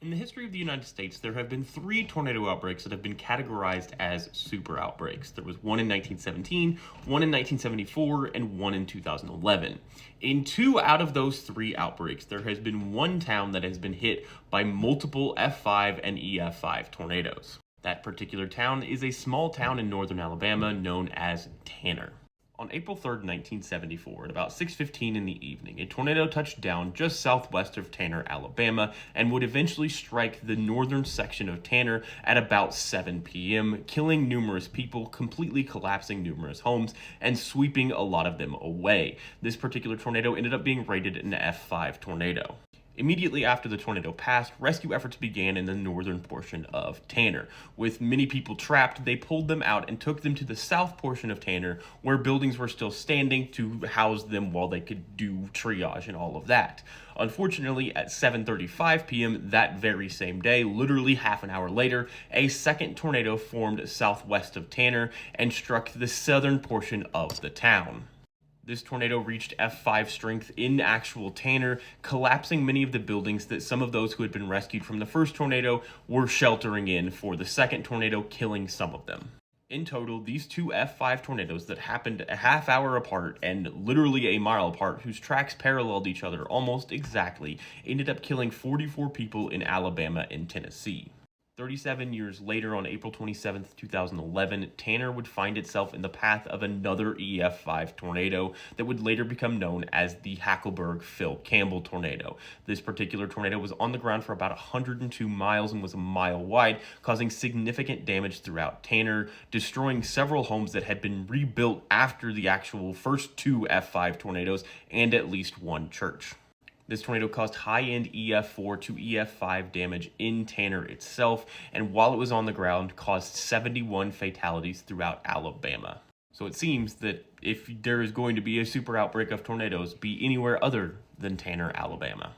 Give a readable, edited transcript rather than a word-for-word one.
In the history of the United States, there have been three tornado outbreaks that have been categorized as super outbreaks. There was one in 1917, one in 1974, and one in 2011. In two out of those three outbreaks, there has been one town that has been hit by multiple F5 and EF5 tornadoes. That particular town is a small town in northern Alabama known as Tanner. On April 3rd, 1974, at about 6:15 in the evening, a tornado touched down just southwest of Tanner, Alabama, and would eventually strike the northern section of Tanner at about 7 p.m., killing numerous people, completely collapsing numerous homes, and sweeping a lot of them away. This particular tornado ended up being rated an F5 tornado. Immediately after the tornado passed, rescue efforts began in the northern portion of Tanner. With many people trapped, they pulled them out and took them to the south portion of Tanner, where buildings were still standing to house them while they could do triage and all of that. Unfortunately, at 7:35 p.m. that very same day, literally half an hour later, a second tornado formed southwest of Tanner and struck the southern portion of the town. This tornado reached F5 strength in actual Tanner, collapsing many of the buildings that some of those who had been rescued from the first tornado were sheltering in for the second tornado, killing some of them. In total, these two F5 tornadoes that happened a half hour apart and literally a mile apart, whose tracks paralleled each other almost exactly, ended up killing 44 people in Alabama and Tennessee. 37 years later, on April 27, 2011, Tanner would find itself in the path of another EF5 tornado that would later become known as the Hackleburg Phil Campbell tornado. This particular tornado was on the ground for about 102 miles and was a mile wide, causing significant damage throughout Tanner, destroying several homes that had been rebuilt after the actual first two F5 tornadoes and at least one church. This tornado caused high-end EF4 to EF5 damage in Tanner itself, and while it was on the ground, caused 71 fatalities throughout Alabama. So it seems that if there is going to be a super outbreak of tornadoes, be anywhere other than Tanner, Alabama.